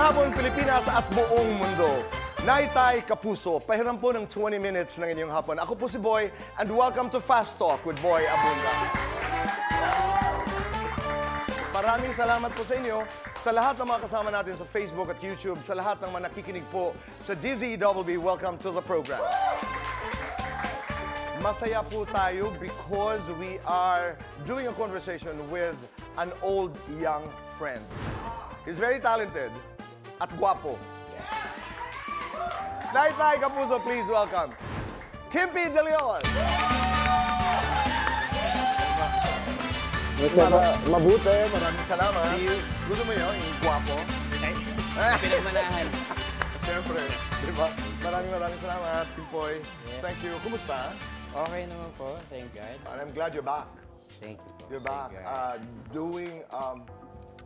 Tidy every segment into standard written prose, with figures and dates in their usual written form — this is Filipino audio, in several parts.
hapon, Pilipinas at buong mundo. Naitay Kapuso, pahiram po ng 20 minutes ng inyong hapon. Ako po si Boy, and welcome to Fast Talk with Boy Abunda. Maraming salamat po sa inyo, sa lahat ng mga kasama natin sa Facebook at YouTube, sa lahat ng mga nakikinig po sa DZWB. Welcome to the program. Masaya po tayo because we are doing a conversation with an old young friend. He's very talented at guwapo. Naitay Kapuso, please welcome Kimpy De Leon. Mabuti, maraming salamat. Gusto mo yun, yung guwapo? Pinagmanahan. Siyempre, di ba? Maraming salamat, Kimpoy. Yeah. Thank you. Kumusta? Okay naman po, thank God. And I'm glad you're back. Thank you po. You're back doing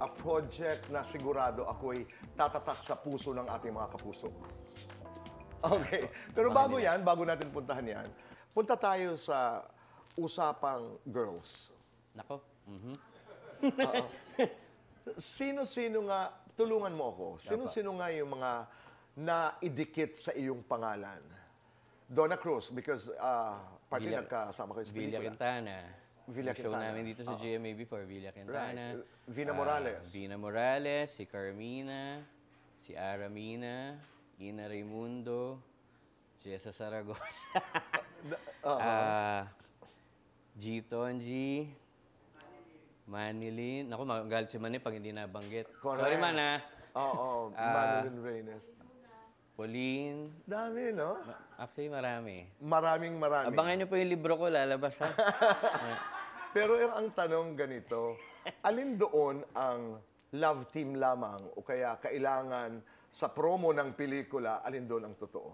a project na sigurado ako'y tatatak sa puso ng ating mga kapuso. Okay. Pero bago yan, bago natin puntahan yan, punta tayo sa usapang girls. Nako. Sino-sino nga, tulungan mo ako, sino-sino nga yung mga naidikit sa iyong pangalan? Donna Cruz, because party nagkasama kayo sa Villa pelikula. Quintana. Villa Show Quintana. namin dito sa GMA before, Villa Quintana. Right. Vina Morales. Vina Morales, si Carmina, si Aramina, Ina Raimundo, Jessa Saragosa, G. Tonji, Manilin. Naku, magalit si Manny pag hindi nabanggit. Correct. Sorry, Mana. Oo, Manilin Reynes. Pauline. Dami, no? Actually, marami. Maraming. Abangan niyo po yung libro ko, lalabas ha. Pero ang tanong ganito, alin doon ang love team lamang o kaya kailangan sa promo ng pelikula, alin doon ang totoo?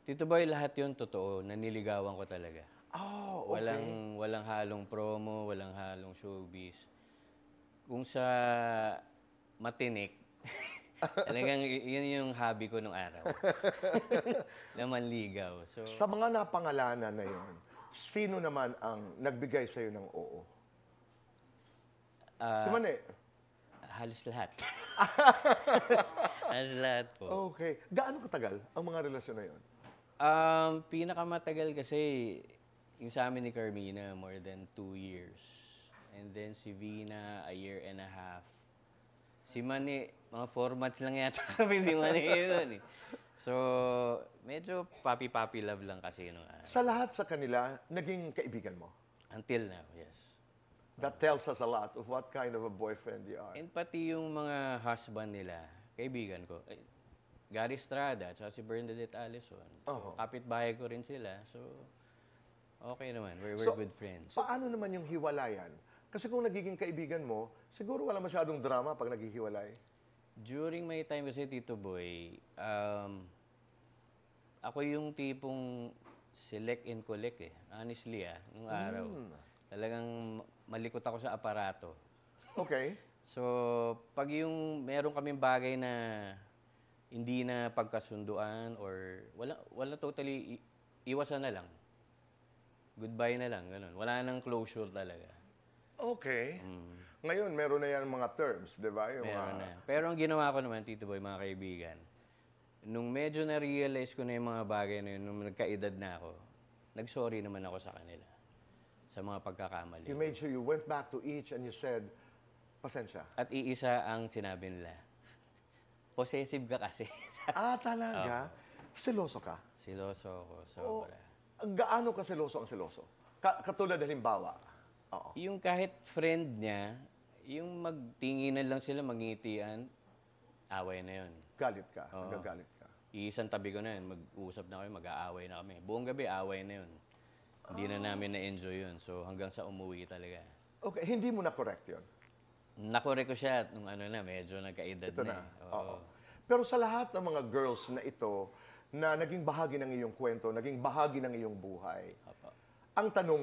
Tito Boy, lahat yun totoo. Naniligawan ko talaga. Oh, okay. Walang halong promo, walang halong showbiz. Kung sa matinik, talagang yun yung hobby ko nung araw. Na manligaw. So, Sa mga napangalanan na yon, sino naman ang nagbigay sa'yo ng oo? Si Mane. halos lahat. Halos lahat po. Okay. Gaano katagal ang mga relasyon na yon? Pinakamatagal kasi yung sa amin ni Carmina, more than 2 years. And then si Vina, 1.5 years. Si Manny, mga 4 months lang yata kami ni Manny yun eh. So, medyo papi-papi love lang kasi nung araw. Sa lahat sa kanila, naging kaibigan mo? Until now, yes. That tells us a lot of what kind of a boyfriend you are. And pati yung mga husband nila, kaibigan ko. Gary Estrada, at si Bernadette Allison. So, kapitbahay ko rin sila. So, okay naman. We're good friends. Paano naman yung hiwalayan? Kasi kung nagiging kaibigan mo, siguro wala masyadong drama pag naghihiwalay. During my time kasi, Tito Boy, ako yung tipong select and collect eh. Honestly nung araw. Talagang malikot ako sa aparato. Okay. So, pag yung meron kaming bagay na hindi na pagkasunduan or wala totally, iwasan na lang. Goodbye na lang, ganun. Wala nang closure talaga. Okay. Ngayon, meron na yan mga terms, di ba? Meron na. Pero ang ginawa ko naman, Tito Boy, mga kaibigan, nung medyo na-realize ko na yung mga bagay na yun, nung nagkaedad na ako, nag-sorry naman ako sa kanila. Sa mga pagkakamali. You made sure you went back to each and you said, pasensya. At iisa ang sinabi nila, possessive ka kasi. Talaga? Seloso ka? Siloso ako, sobra. Gaano ka seloso ang seloso? Katulad halimbawa. Oo. Yung kahit friend niya, yung magtinginan lang sila, magngitian, away na yun. Galit ka. Nagagalit ka. Iisang tabi ko na yun, mag-uusap na kami, mag-aaway na kami. Buong gabi, away na yun. Hindi na namin na-enjoy yun. So hanggang sa umuwi talaga. Okay, hindi mo na-correct yun? Nakorek ko siya nung medyo nagkaedad Ito na. Oo. Pero sa lahat ng mga girls na ito, na naging bahagi ng iyong kwento, naging bahagi ng iyong buhay, ang tanong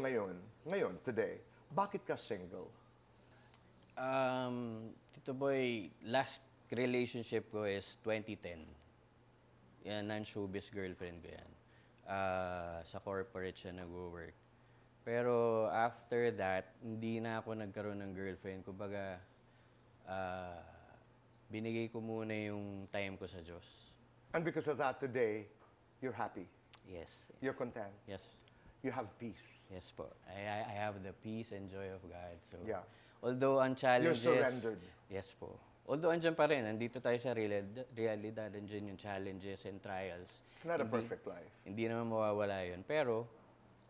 ngayon, today, bakit ka single? Tito Boy, last relationship ko is 2010. Yan, non-showbiz girlfriend ko yan. Sa corporate siya nag-work. Pero after that, hindi na ako nagkaroon ng girlfriend. Kumbaga, binigay ko muna yung time ko sa Diyos. And because of that, today, you're happy. Yes. You're content. Yes. You have peace. Yes po. I have the peace and joy of God. So, Yeah. although ang challenges... You're surrendered. Yes po. Although andyan pa rin, nandito tayo sa realidad, andyan yung challenges and trials. It's not a perfect life. Hindi naman mawawala yun. Pero,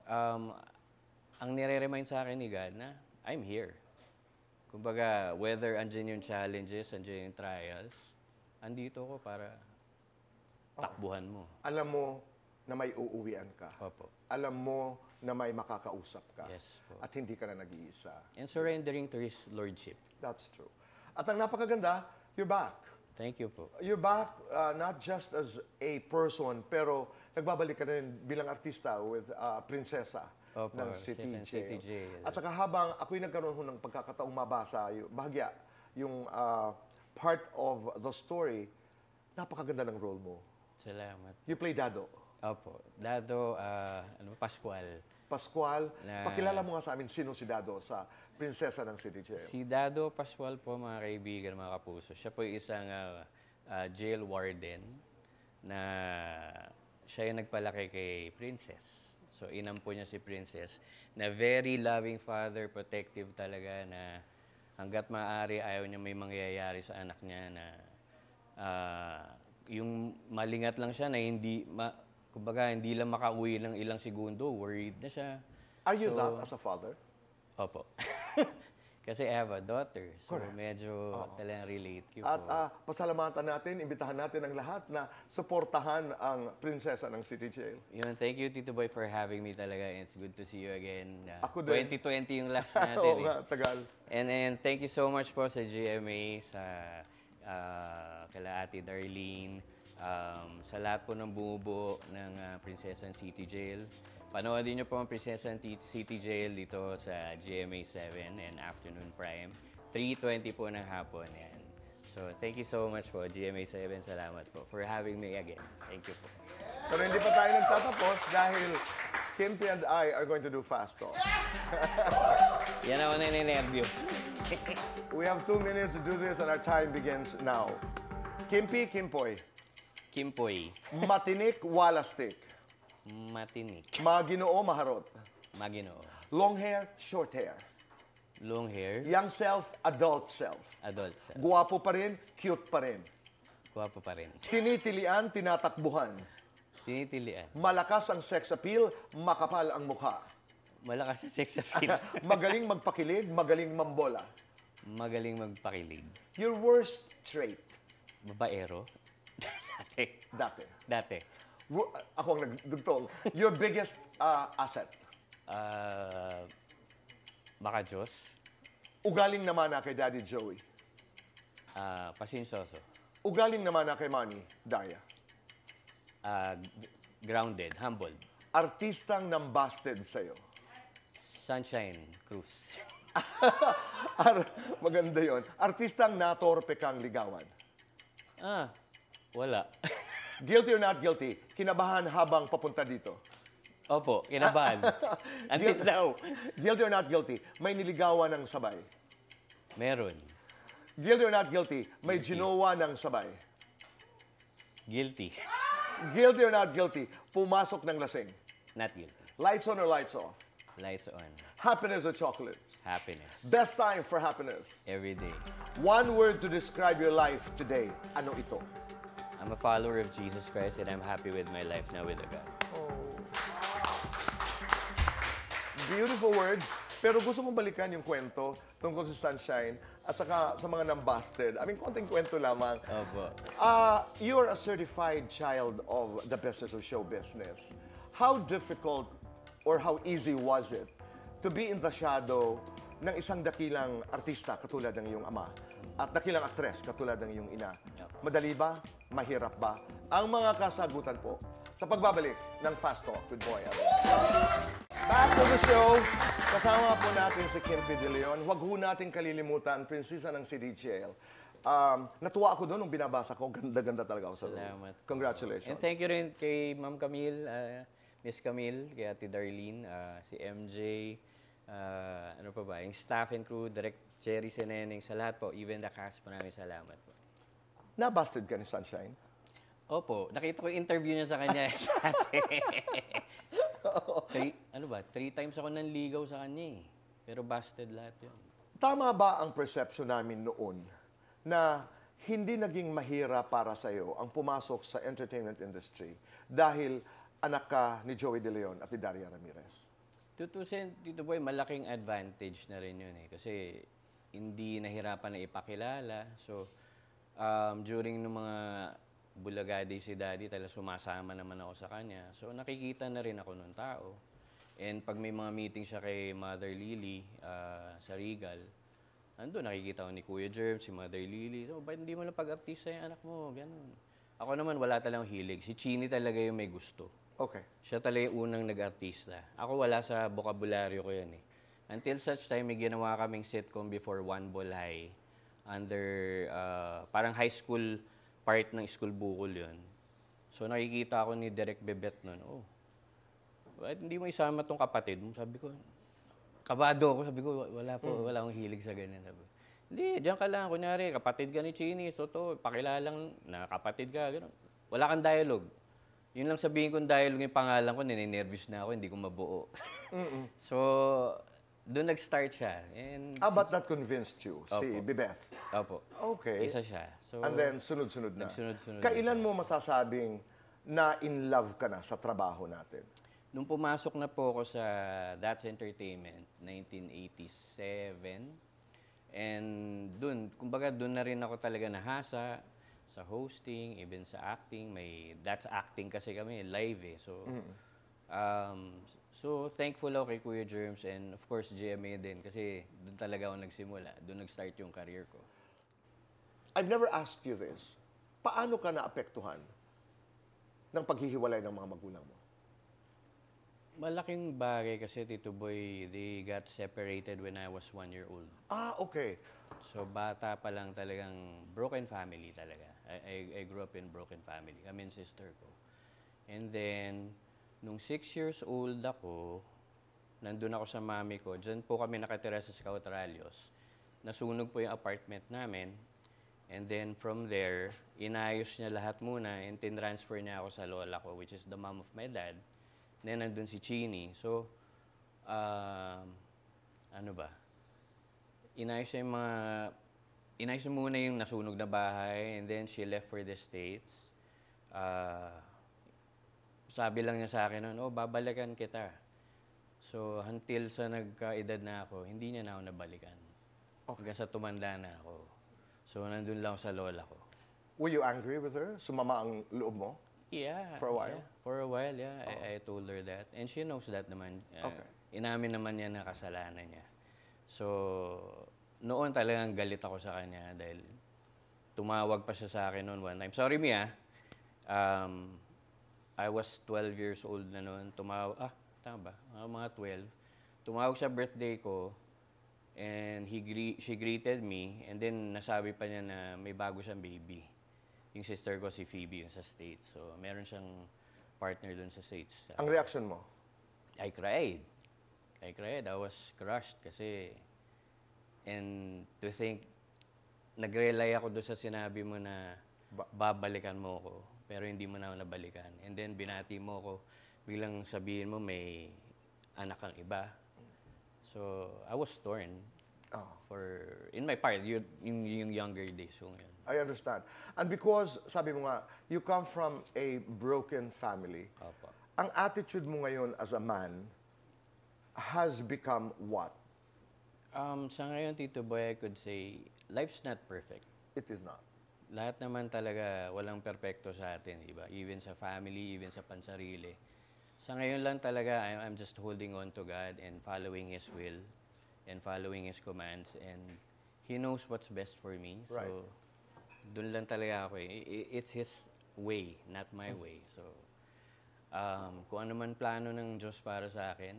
ang nire-remind sa akin ni God na, I'm here. Kumbaga, whether andyan yung challenges, andyan yung trials, andito ko para takbuhan mo. Alam mo na may uuwian ka. Opo. Alam mo na may makakausap ka. Yes po. At hindi ka na nag-iisa. And surrendering to His Lordship. That's true. At ang napakaganda, you're back. Thank you po. You're back not just as a person, pero nagbabalik ka rin bilang artista with Prinsesa Opo, ng City Prinsesa ng City Jail. Jail. At saka habang ako'y nagkaroon ho ng pagkakataong mabasa, bahagya, yung part of the story, napakaganda ng role mo. Salamat. You play Dado. Opo. Dado, Pascual. Pascual, Na- pakilala mo nga sa amin sino si Dado sa Prinsesa ng City Jail. Si Dado Pascual po, mga kaibigan, mga kapuso, siya po isang jail warden na siya yung nagpalaki kay Princess. So, inam po niya si Princess na very loving father, protective talaga na hanggat maaari ayaw niya may mangyayari sa anak niya na yung malingat lang siya na kumbaga, hindi lang makauwi ng ilang segundo, worried na siya. Are you that as a father? Opo. Kasi I have a daughter, so Correct. medyo talagang relate ko At po. pasalamatan natin, imbitahan natin ang lahat na suportahan ang Prinsesa ng City Jail. Yun, thank you, Tito Boy, for having me talaga. It's good to see you again. Ako din. 2020 yung last natin. Oo nga, tagal. And thank you so much po sa GMA, sa kala Ate Darlene, sa lahat po ng bumubuo ng Prinsesa ng City Jail. Panoodin niyo po ang Prinsesa ng City Jail dito sa GMA 7 and Afternoon Prime. 3:20 po ng hapon. Yan. So, thank you so much po, GMA 7. Salamat po for having me again. Thank you po. Pero hindi pa tayo nagtatapos dahil Kimpi and I are going to do fast talk. Yan ako na ninervyos. We have 2 minutes to do this and our time begins now. Kimpi, Kimpoy. Kimpoy. Matinik, walastik. Matinik. Maginoo, maharot. Maginoo. Long hair, short hair. Long hair. Young self, adult self. Adult self. Guwapo pa rin, cute pa rin. Guwapo pa rin. Tinitilian, tinatakbuhan. Tinitilian. Malakas ang sex appeal, makapal ang mukha. Malakas sa sex appeal. Magaling magpakilig, magaling mambola. Magaling magpakilig. Your worst trait, Babaero. Dati. dati. Dati. Ako ang nagdugtong. Your biggest asset. Baka Diyos. Ugaling naman na kay Daddy Joey. Pasinsoso. Ugaling naman na kay Manny Daya. Grounded. Humbled. Artistang nambasted sa'yo. Sunshine Cruz. Maganda yon. Artistang natorpe kang ligawan. Wala. Guilty or not guilty, kinabahan habang papunta dito. Opo, kinabahan. Until now. Guilty or not guilty, may niligawan ng sabay. Meron. Guilty or not guilty, may ginawa ng sabay. Guilty. Guilty or not guilty, pumasok ng lasing. Not guilty. Lights on or lights off? Lights on. Happiness or chocolate? Happiness. Best time for happiness. Every day. One word to describe your life today. Ano ito? I'm a follower of Jesus Christ and I'm happy with my life now with God. Beautiful words. Pero gusto kong balikan yung kwento tungkol sa Sunshine at saka sa mga nambasted. I mean, konting kwento lamang. Opo. You're a certified child of the business of show business. How difficult or how easy was it to be in the shadow ng isang dakilang artista katulad ng iyong ama at dakilang aktres katulad ng iyong ina? Madali ba? Mahirap ba? Ang mga kasagutan po sa pagbabalik ng Fast Talk with Boy Abel. Back to the show. Kasama po natin si Kimpi De Leon. Huwag ho natin kalilimutan, Prinsesa ng City Jail. Natuwa ako doon nung binabasa ko. Ganda-ganda talaga ako sa loob. Salamat. Congratulations. And thank you rin kay Ma'am Camille, Miss Camille, kay Ate Darlene, si MJ, ano pa ba, yung staff and crew, Direct Jerry Seneneng, sa lahat po, even the cast, maraming salamat po. Nabusted ka ni Sunshine? Opo, nakita ko yung interview niya sa kanya dati. Ano ba, 3 times ako nanligaw sa kanya eh. Pero busted lahat yun. Tama ba ang perception namin noon na hindi naging mahirap para sa iyo ang pumasok sa entertainment industry dahil anak ka ni Joey De Leon at ni Daria Ramirez? Tutusin, Tito Boy, malaking advantage na rin yun eh. Kasi hindi nahirapan na ipakilala. So, during ng mga bulagadi si Daddy, talaga sumasama naman ako sa kanya. So, nakikita na rin ako ng tao. And pag may mga meeting siya kay Mother Lily sa Regal, nandun nakikita ko ni Kuya Germ, si Mother Lily. So, ba't hindi mo lang pag-artista yung anak mo? Ganun. Ako naman, wala talagang hilig. Si Chini talaga yung may gusto. Okay. Siya talaga yung unang nag-artista. Ako wala sa bokabularyo ko yan eh. Until such time, may ginawa kaming sitcom before One Ball High. Under, parang high school part ng school bukol yun. So nakikita ako ni Direk Bebet nun, oh, bakit hindi mo isama tong kapatid mo? Sabi ko, kabado ako. Sabi ko, wala akong hilig sa ganyan. Sabi ko, hindi, diyan ka lang. Kunyari, kapatid ka ni Chini. So to, pakilalang na kapatid ka. Ganun. Wala kang dialogue. Yun lang sabihin kong dialogue yung pangalan ko, nininervous na ako, hindi ko mabuo. So, doon nag-start siya. And But that convinced you, si Opo. Bebeth? Opo. Okay. Isa siya. So, And then, sunod-sunod na. Nagsunod-sunod Kailan mo masasabing na in love ka na sa trabaho natin? nung pumasok na po ako sa That's Entertainment, 1987, and dun, kumbaga dun na rin ako talaga nahasa sa hosting, even sa acting. May That's Acting kasi kami, live eh. So, so thankful ako kay Kuya Germs and of course GMA din kasi dun talaga ako nagsimula. Dun nag-start yung career ko. I've never asked you this. Paano ka naapektuhan ng paghihiwalay ng mga magulang mo? Malaking bagay kasi, Tito Boy, they got separated when I was 1 year old. Okay. So, bata pa lang talagang broken family talaga. I grew up in broken family. Kami and sister ko. And then, nung 6 years old ako, nandun ako sa mami ko. Diyan po kami nakatira sa Scout Ralios. Nasunog po yung apartment namin. And then, from there, inayos niya lahat muna and tinransfer niya ako sa lola ko, which is the mom of my dad. Then, nandun si Chini. So, ano ba? Inayos niya muna yung nasunog na bahay, and then she left for the States. Sabi lang niya sa akin noon, oh, babalikan kita. So, until sa nagkaedad na ako, hindi niya na ako nabalikan. Hanggang sa tumanda na ako. So, nandun lang ako sa lola ko. Were you angry with her? Sumama ang loob mo? Yeah. For a while? Yeah. For a while, yeah. I told her that. And she knows that naman. Okay. Inamin naman niya na kasalanan niya. So, noon talagang galit ako sa kanya dahil tumawag pa siya sa akin noon one time. Sorry, Mia. I was 12 years old na noon. Tama ba? Mga 12. Tumawag sa birthday ko and she greeted me and then nasabi pa niya na may bago siyang baby. Yung sister ko, si Phoebe, yung sa States. So, meron siyang partner dun sa States. Ang reaction mo? I cried. I was crushed kasi, and to think, nag-rely ako doon sa sinabi mo na babalikan mo ko, pero hindi mo na ako nabalikan. And then, binati mo ko, biglang sabihin mo may anak kang iba. So, I was torn. In my part, yung younger days ko ngayon. I understand. And because, sabi mo nga, you come from a broken family, Opo. ang attitude mo ngayon as a man has become what? Sa ngayon, Tito Boy, I could say, life's not perfect. It is not. Lahat naman talaga, walang perpekto sa atin, di ba? Even sa family, even sa pansarili. Sa ngayon lang talaga, I'm just holding on to God and following His will and following His commands. And He knows what's best for me. Right. So, doon lang talaga ako eh. It's His way, not my way. So, kung ano man plano ng Diyos para sa akin,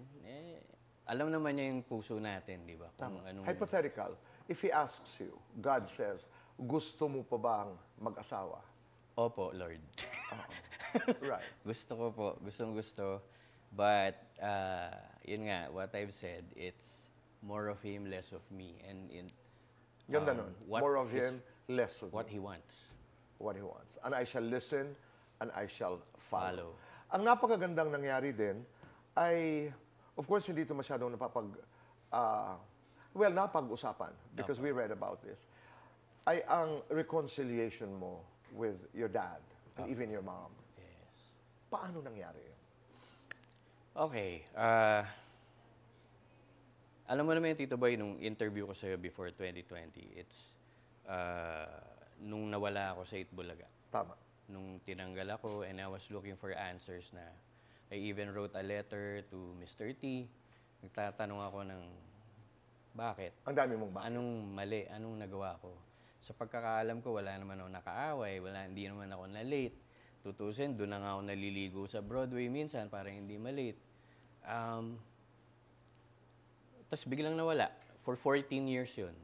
alam naman niya yung puso natin, di ba? Kung anong... Hypothetical, if He asks you, God says, gusto mo pa bang mag-asawa? Opo, Lord. Right. Gusto ko po. Gustong gusto. But, yun nga, what I've said, it's more of Him, less of me. And Ganda nun. what More of His- Him, less of what me. He wants. what He wants. And I shall listen and I shall follow. Follow. Ang napakagandang nangyari din ay, of course, hindi ito masyadong napag-usapan because we read about this, ay ang reconciliation mo with your dad and even your mom. Yes. Paano nangyari yun? Okay. Alam mo naman, Tito Boy, nung interview ko sa'yo before 2020, it's nung nawala ako sa Itbulaga. Tama. Nung tinanggal ako and I was looking for answers na I even wrote a letter to Mr. T. Nagtatanong ako ng bakit? Ang dami mong bakit? Anong mali? Anong nagawa ko? Sa pagkakaalam ko, wala naman ako nakaaway, hindi naman ako na-late. Tutusin, doon na nga ako naliligo sa Broadway minsan para hindi ma-late. Tapos biglang nawala. For 14 years yun.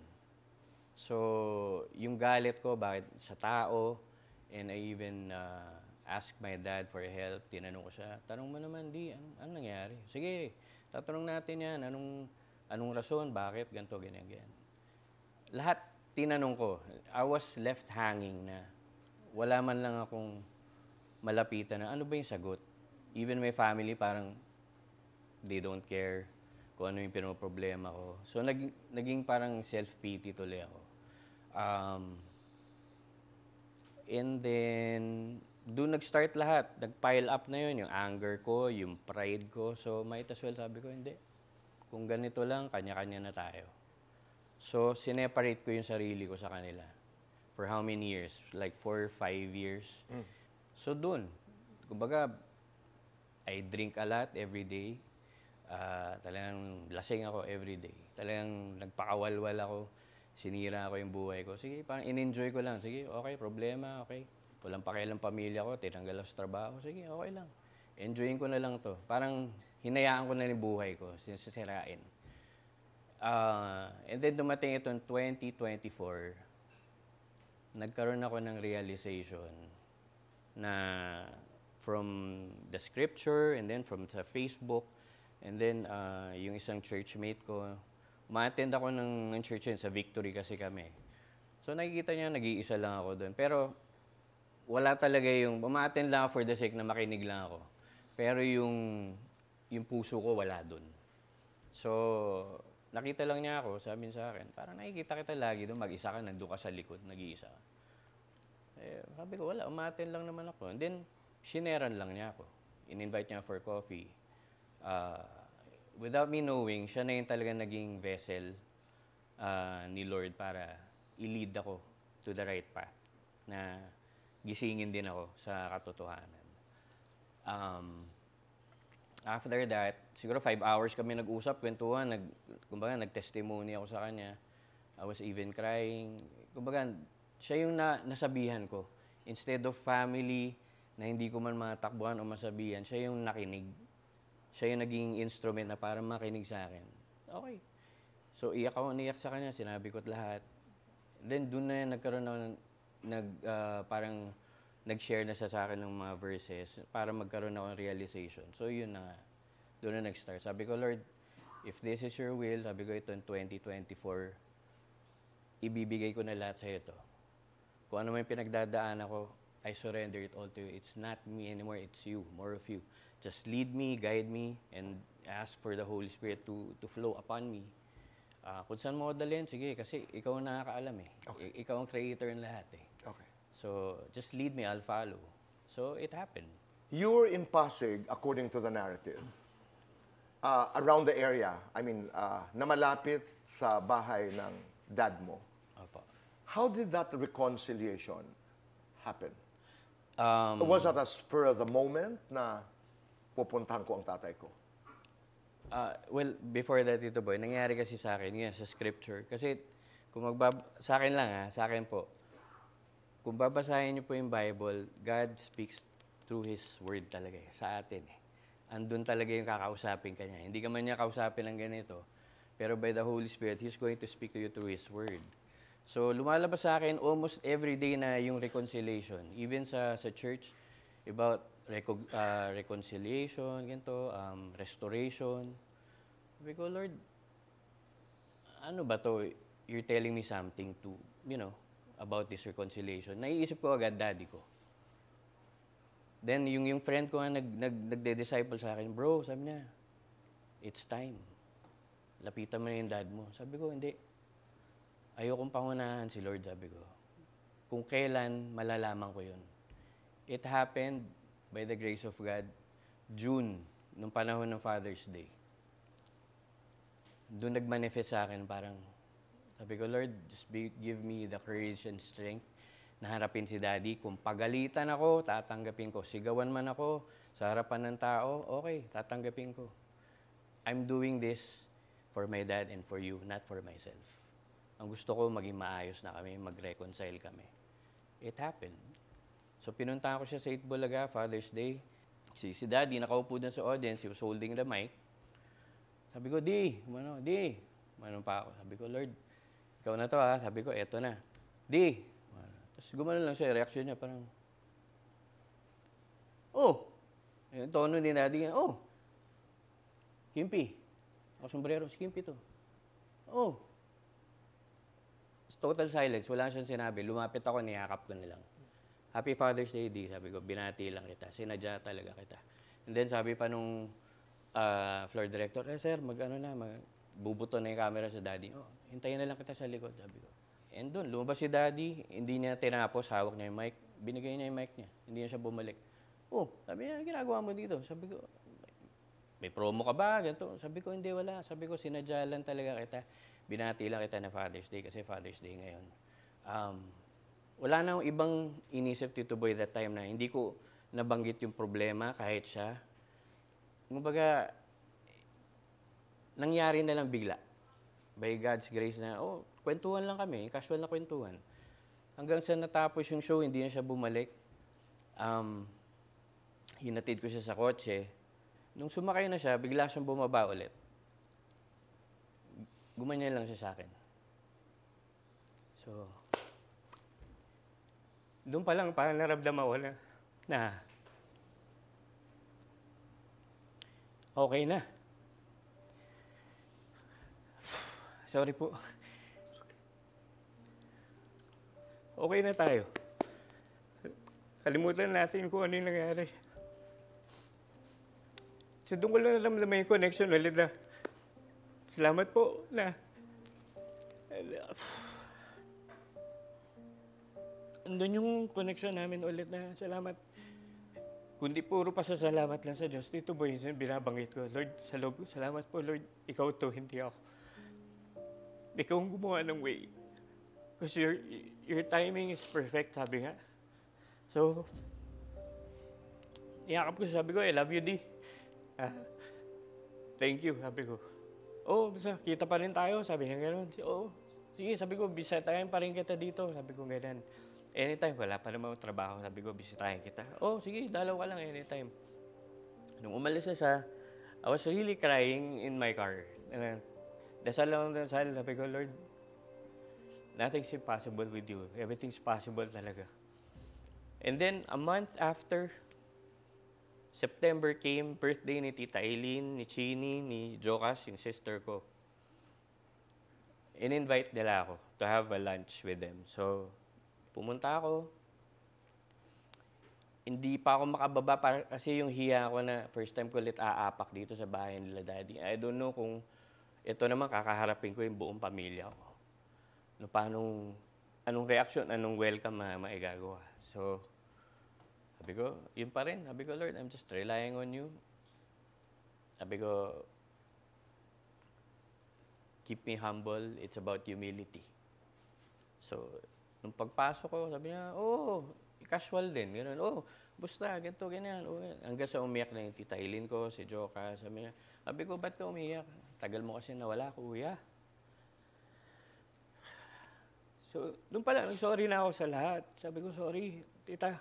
So, yung galit ko, bakit sa tao, and I even asked my dad for help. Tinanong ko siya, tanong mo naman, anong nangyari? Sige, tatanong natin yan. Anong rason? Bakit? Ganto, ganyan. Lahat tinanong ko. I was left hanging na wala man lang akong malapitan na ano ba yung sagot. Even my family, parang they don't care kung ano yung pinoproblema ko. So, naging parang self-pity tuloy ako. And then, doon nag-start lahat. Nag-pile up na yun, yung anger ko, yung pride ko. So, might as well, sabi ko, hindi. Kung ganito lang, kanya-kanya na tayo. So, sineparate ko yung sarili ko sa kanila. For how many years? Like 4 or 5 years. So, doon. Kumbaga, I drink a lot every day. Talagang lasing ako every day. Talagang nagpakawalwal ako. Sinira ako yung buhay ko. Sige, parang in-enjoy ko lang. Sige, okay, problema, okay. Walang pakialam pamilya ko, tinanggal ako sa trabaho. Sige, okay lang. Enjoyin ko na lang to. Parang hinayaan ko na yung buhay ko, sinisirain. And then dumating itong 2024, nagkaroon ako ng realization na from the scripture and then from sa Facebook and then yung isang churchmate ko, ma-attend ako ng church yun, sa Victory kasi kami. So nakikita niya, nag-iisa lang ako doon. Pero wala talaga yung, ma-attend lang ako for the sake na makinig lang ako. Pero yung puso ko wala doon. So nakita lang niya ako, sabi niya sa akin, parang nakikita kita lagi doon, mag-isa ka, nandun ka sa likod, nag-iisa ka. Sabi ko, wala, umaten lang naman ako. And then, shineran lang niya ako. In-invite niya for coffee. Without me knowing, siya na yung talaga naging vessel ni Lord para i-lead ako to the right path. Na gisingin din ako sa katotohanan. After that, siguro 5 hours kami nag-usap, kwentuhan, kumbaga nag-testimony ako sa kanya. I was even crying. Kumbaga, siya yung nasabihan ko. Instead of family na hindi ko man matakbuhan o masabihan, siya yung nakinig. Siya yung naging instrument na para makinig sa akin. Okay. So, iyak sa kanya, sinabi ko't lahat. Then, doon na nagkaroon ako parang nag-share na sa akin ng mga verses para magkaroon ako ng realization. So, yun na nga. Doon na nag-start. Sabi ko, Lord, if this is your will, sabi ko ito in 2024, ibibigay ko na lahat sa ito. Kung ano may pinagdadaan ako, I surrender it all to you. It's not me anymore, it's you, more of you. Just lead me, guide me, and ask for the Holy Spirit to flow upon me. Kung saan mo dalhin, sige, kasi ikaw ang nakakaalam eh. Okay. Ikaw ang creator ng lahat eh. Okay. So, just lead me, I'll follow. So, it happened. You were in Pasig, according to the narrative, around the area, na malapit sa bahay ng dad mo. Opo. How did that reconciliation happen? Was that a spur of the moment na pupuntahan ko ang tatay ko? Well, before that, Tito Boy, nangyari kasi sa akin, yun, sa scripture. Kasi, sa akin lang sa akin po, kung babasahin niyo po yung Bible, God speaks through His Word talaga sa atin Andun talaga yung kakausapin ka niya. Hindi ka man niya kausapin ng ganito, pero by the Holy Spirit, He's going to speak to you through His Word. So, lumalabas sa akin almost every day na yung reconciliation. Even sa church, about reconciliation, ganito, restoration. Sabi ko, Lord, ano ba to? You're telling me something to, about this reconciliation, naiisip ko agad daddy ko. Then, yung friend ko nga nagde-disciple sa akin, bro, sabi niya, it's time. Lapitan mo na yung dad mo. Sabi ko, hindi. Ayokong pangunahan si Lord, sabi ko. Kung kailan, malalaman ko yun. It happened, by the grace of God, June, nung panahon ng Father's Day. Doon nag-manifest sa akin, parang, sabi ko, Lord, just give me the courage and strength na harapin si Daddy. Kung pagalitan ako, tatanggapin ko. Sigawan man ako sa harapan ng tao, okay, tatanggapin ko. I'm doing this for my dad and for you, not for myself. Ang gusto ko, maging maayos na kami, mag-reconcile kami. It happened. So, pinuntahan ko siya sa Itbulaga, Father's Day. Si Daddy, nakaupo dun sa audience, he was holding the mic. Sabi ko, Di. Umano pa ako. Sabi ko, Lord, ikaw na to ha. Sabi ko, eto na. Di. Tapos gumano lang siya, reaction niya parang, oh. Yung tono ni Daddy, oh. Kimpi. Ako sombrero, si Kimpi to. Oh. Total silence, wala siyang sinabi. Lumapit ako, niyakap ko nilang. Happy Father's Day, Di. Sabi ko, binati lang kita. Sinadya talaga kita. And then sabi pa nung floor director, sir, bubuto na yung camera sa Daddy. Oh, hintayin na lang kita sa likod, sabi ko. And doon, lumabas si Daddy, hindi niya tinapos, hawak niya yung mic. Binigay niya yung mic niya. Hindi niya siya bumalik. Oh, sabi niya, ginagawa mo dito? Sabi ko, may promo ka ba? Ganito. Sabi ko, hindi, wala. Sabi ko, sinadya lang talaga kita. Binati lang kita na Father's Day kasi Father's Day ngayon. Wala na akong ibang inisip Tito Boy that time na hindi ko nabanggit yung problema kahit siya. Kumbaga, nangyari na lang bigla. By God's grace na, kwentuhan lang kami, casual na kwentuhan. Hanggang sa natapos yung show, hindi na siya bumalik. Hinatid ko siya sa kotse. Nung sumakay na siya, bigla siyang bumaba ulit. Gumanyan lang siya sa akin. So, doon pa lang, parang naramdaman ko na okay na. Sorry po. Okay na tayo. Kalimutan natin kung ano yung nangyari. So doon ko lang naramdaman yung connection ulit na salamat po na andun yung connection namin ulit na salamat. Kundi puro pasasalamat lang sa Diyos. Dito boy, binabanggit ko, Lord, salamat po, Lord. Ikaw to, hindi ako. Ikaw ang gumawa ng way. Because your timing is perfect, sabi nga. So, iyakap ko, sabi ko, I love you, Di. Thank you, sabi ko. Basta, kita pa rin tayo, sabi niya gano'n. Sige, sabi ko, bisitahin pa rin kita dito, sabi ko gano'n. Anytime, wala pa naman trabaho. Sabi ko, bisitahin kita. Sige, dalaw ka lang anytime. Nung umalis na siya, I was really crying in my car. Dasal lang, sabi ko, Lord, nothing's impossible with you. Everything's possible talaga. And then, a month after, September came, birthday ni Tita Eileen, ni Chini, ni Jokas, yung sister ko. In-invite nila ako to have a lunch with them. So, pumunta ako. Hindi pa ako makababa kasi yung hiya ko na first time ko ulit aapak dito sa bahay nila Daddy. I don't know kung ito naman kakaharapin ko yung buong pamilya ko. Anong reaction, anong welcome maigagawa. So, sabi ko, yun pa rin. Sabi ko, Lord, I'm just relying on you. Sabi ko, keep me humble. It's about humility. So, nung pagpasok ko, sabi niya, casual din. Ganun, basta, ganito, ganyan. Hanggang sa umiyak na yung Tita Eileen ko, si Joka. Sabi ko, ba't ka umiyak? Tagal mo kasi nawala, kuya. So, nung pala, sorry na ako sa lahat. Sabi ko, sorry, tita.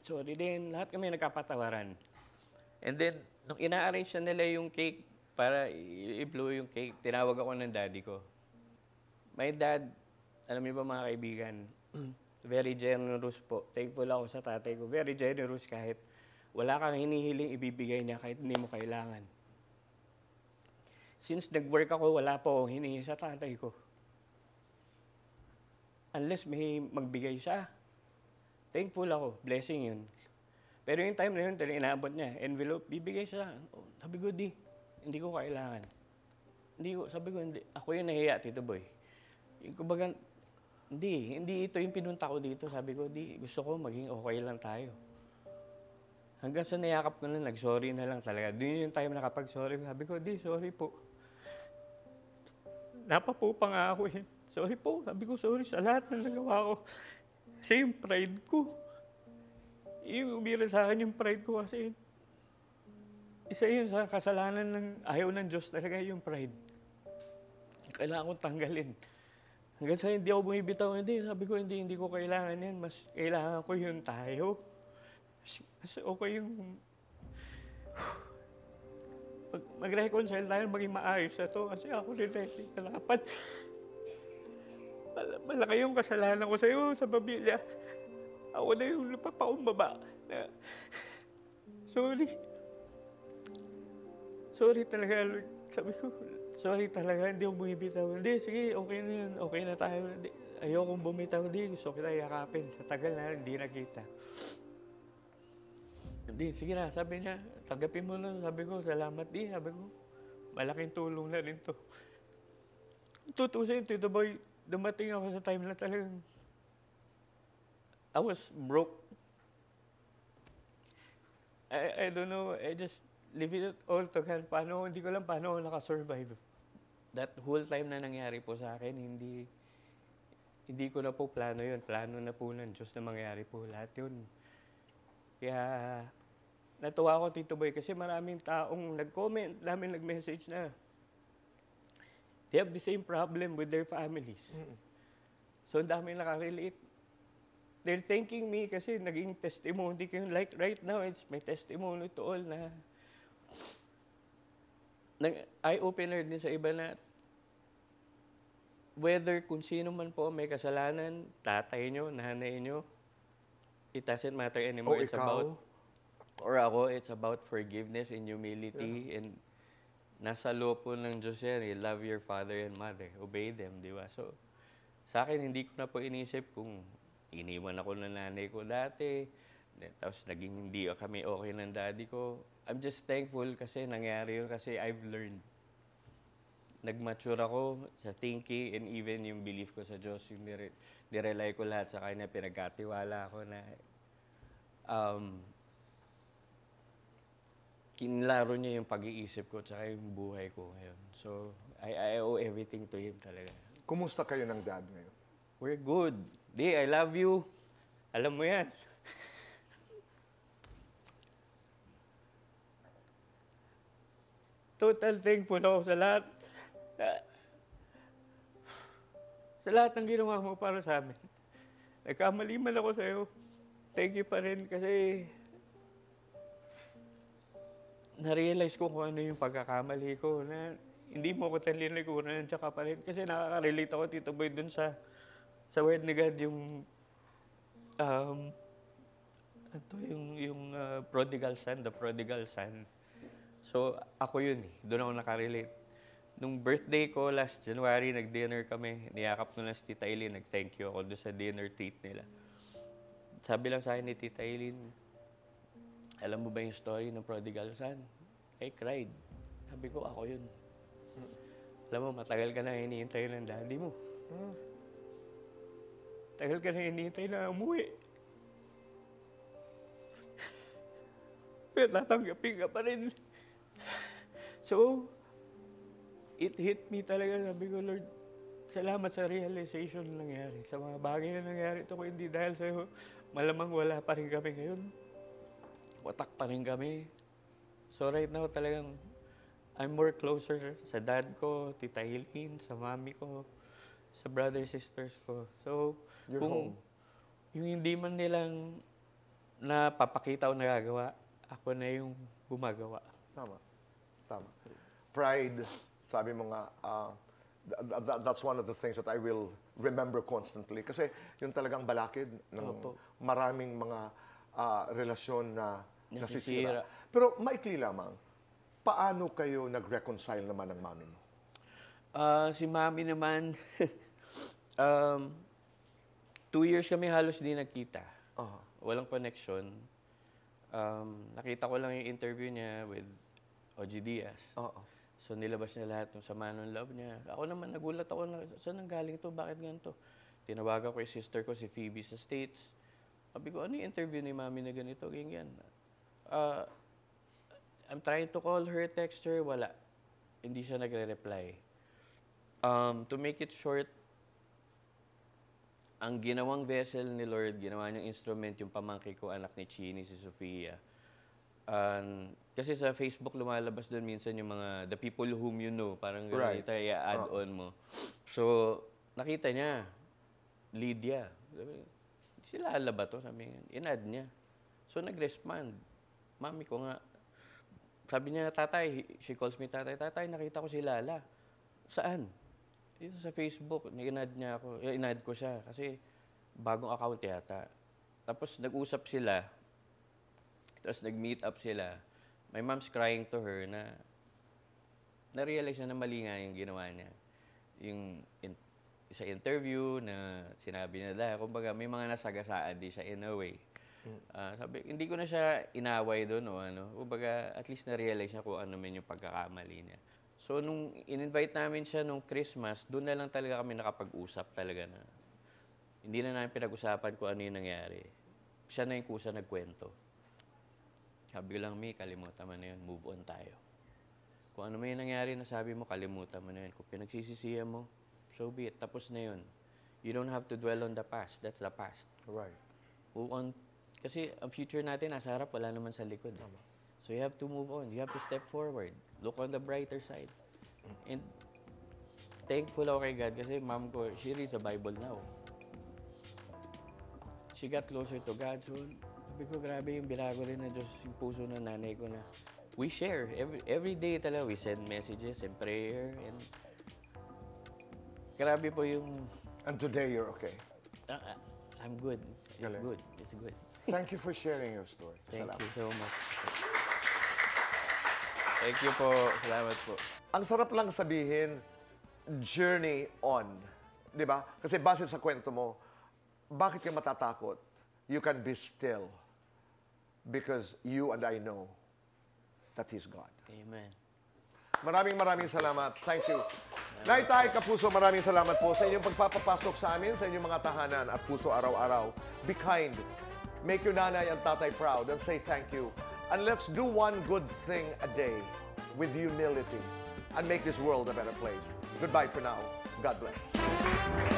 Sorry din. Lahat kami nagkapatawaran. And then, nung ina-arrange na nila yung cake para i-blow yung cake, tinawag ako ng daddy ko. My dad, alam niyo ba mga kaibigan, very generous po. Thankful ako sa tatay ko. Very generous kahit wala kang hinihiling ibibigay niya kahit hindi mo kailangan. Since nag-work ako, wala po akong hinihingi sa tatay ko. unless may magbigay siya. Thankful ako, blessing yun. Pero yung time na yun, talagang inaabot niya, envelope, bibigay siya. Oh, sabi ko, hindi ko kailangan. Sabi ko, hindi. Ako yung nahiya, Tito Boy. Yung kumbaga, hindi ito yung pinunta ko dito. Sabi ko, gusto ko maging okay lang tayo. Hanggang sa nayakap ko na, nag-sorry na lang talaga. Doon yung time na kapag sorry, sabi ko, sorry po. Napapo pa nga ako eh. Sorry po. Sabi ko, sorry sa lahat na nagawa ko. Kasi yung pride ko. Yung umira sa akin yung pride ko kasi isa yun sa kasalanan ng ayaw ng Diyos talaga yung pride. Kailangan kong tanggalin. Hanggang sa hindi ako bumibitaw, sabi ko, hindi ko kailangan yan. Mas kailangan ko yung tayo. Mas okay yung mag-reconcile tayo, maging maayos na to. Kasi ako rin dapat malaki yung kasalanan ko sa'yo sa pamilya. Ako na yung napapakumbaba. Sorry talaga, Lord. Sabi ko, sorry talaga, hindi ako bumibitaw. Sige, okay na yun. Okay na tayo. Ayokong bumitaw. Gusto kita yakapin. Sa tagal na, hindi nakita. Sige na, sabi niya, tanggapin mo na. Sabi ko, salamat sabi ko, malaking tulong na rin to. Tutusin, Tito Boy, dumating ako sa time na talagang I was broke. I don't know, I just leave it all to God. Hindi ko lang paano ako nakasurvive. That whole time na nangyari po sa akin, hindi ko na po plano yun. Plano na po ng Diyos na mangyari po lahat yun. Kaya natuwa ako, Tito Boy, kasi maraming taong nag-comment, nag-message na they have the same problem with their families. So, ang daming nakarelate. They're thanking me kasi naging testimony ko. Like right now, it's my testimony to all na eye-opener din sa iba na whether kung sino man po may kasalanan, tatay nyo, nanay nyo, it doesn't matter anymore. It's about, or ako, it's about forgiveness and humility. And nasa loob po ng Diyos yan, love your father and mother. Obey them, di ba? So, sa akin, hindi ko na po inisip kung iniwan ako ng nanay ko dati, tapos naging hindi kami okay ng daddy ko. I'm just thankful kasi nangyari yun kasi I've learned. Nag-mature ako sa thinking and even yung belief ko sa Diyos, yung nirely ko lahat sa Kanya, pinagkatiwala ako na kinlaro niya yung pag-iisip ko tsaka yung buhay ko ngayon. So, I owe everything to Him talaga. Kumusta kayo ng dad ngayon? We're good. I love you. Alam mo yan. Total thankful ako sa lahat. Sa lahat ng ginawa mo para sa amin. Nagkamali man ako sa'yo. Thank you pa rin kasi na-realize ko kung ano yung pagkakamali ko na hindi mo ko talinikuran tsaka pa rin. Kasi nakaka-relate ako, Tito Boy, dun sa word ni God, yung prodigal son, the prodigal son. So, ako yun eh. Doon ako nakarelate. Nung birthday ko, last January, nag-dinner kami. Niyakap ko na si Tita Eileen. Nag-thank you ako doon sa dinner treat nila. Sabi lang sa akin ni Tita Eileen, alam mo ba yung story ng prodigal son? I cried. Sabi ko, ako yun. Alam mo, matagal ka na hinihintay ng daddy mo. Tagal ka na hinihintay na umuwi. Pero tatanggapin ka pa rin. So, it hit me talaga. Sabi ko, Lord, salamat sa realization na nangyari. Sa mga bagay na nangyari ito ko, hindi dahil sa'yo, malamang wala pa rin kami ngayon. Watak pa rin kami. So right now talagang, I'm more closer sa dad ko, Tita Eileen, sa mami ko, sa brothers, sisters ko. So, You're home. Yung hindi man nilang napapakita o nagagawa, ako na yung gumagawa. Tama. Pride, sabi mo nga, that's one of the things that I will remember constantly. Kasi yung talagang balakid ng maraming mga relasyon na nasisira. Pero maikli lamang, paano kayo nag-reconcile naman ng mami mo? Si mami naman, 2 years kami halos di nagkita. Uh-huh. Walang connection. Nakita ko lang yung interview niya with OG Diaz. Oo. So nilabas niya lahat ng sama ng love niya. Ako naman nagulat ako na saan nanggaling to? Bakit ganito? Tinawagan ko yung sister ko si Phoebe sa States. Sabi ko, ano yung interview ni mami na ganito? Ganyan. I'm trying to call her, text her, wala. Hindi siya nagre-reply. To make it short, ang ginawang vessel ni Lord, ginawa niyang instrument yung pamangkin ko, anak ni Chini, si Sofia. Kasi sa Facebook lumalabas doon minsan yung mga the people whom you know, parang Right. ganito, i-add on mo. So, nakita niya, Lydia. Sabi, sila ala ba to? Sabi niya, in-add niya. So, nag-respond. Mami ko nga, sabi niya, tatay, she calls me tatay, tatay, nakita ko si Lala. Saan? Dito sa Facebook, in-add niya ako, in-add ko siya kasi bagong account yata. Tapos nag-usap sila, tapos nag-meet up sila. My mom's crying to her na na-realize na mali nga yung ginawa niya. Yung sa interview na sinabi niya dahil, kumbaga may mga nasagasaan di siya in a way. Sabi, hindi ko na siya inaway doon o ano. Kumbaga, at least na-realize niya kung ano man yung pagkakamali niya. So, nung in-invite namin siya nung Christmas, doon na lang talaga kami nakapag-usap talaga na. Hindi na namin pinag-usapan kung ano yung nangyari. Siya na yung kusa nagkwento. Sabi ko lang, Mi, kalimutan mo na yun. Move on tayo. Kung ano man yung nangyari na sabi mo, kalimutan mo na yun. Kung pinagsisisihan mo, so be it. Tapos na yun. You don't have to dwell on the past. That's the past. Right. Move on. Kasi ang future natin, nasa harap, wala naman sa likod. So you have to move on. You have to step forward. Look on the brighter side. And thankful ako kay God kasi mom ko, she reads the Bible now. She got closer to God. So, sabi ko, grabe yung binago rin na Diyos yung puso ng nanay ko na we share. Every day talaga, we send messages and prayer. And grabe po yung... And today you're okay. I'm good. It's Galing. good. It's good. Thank you for sharing your story. Thank Salamat. you so much. Thank you po. Salamat po. Ang sarap lang sabihin, journey on. Di ba? Kasi base sa kwento mo, bakit ka matatakot? You can be still. Because you and I know that He's God. Amen. Maraming salamat. Thank you. Naitay Kapuso, maraming salamat po sa inyong pagpapapasok sa amin, sa inyong mga tahanan at puso araw-araw. Be kind. Make your nanay and tatay proud and say thank you. And let's do one good thing a day with humility and make this world a better place. Goodbye for now. God bless.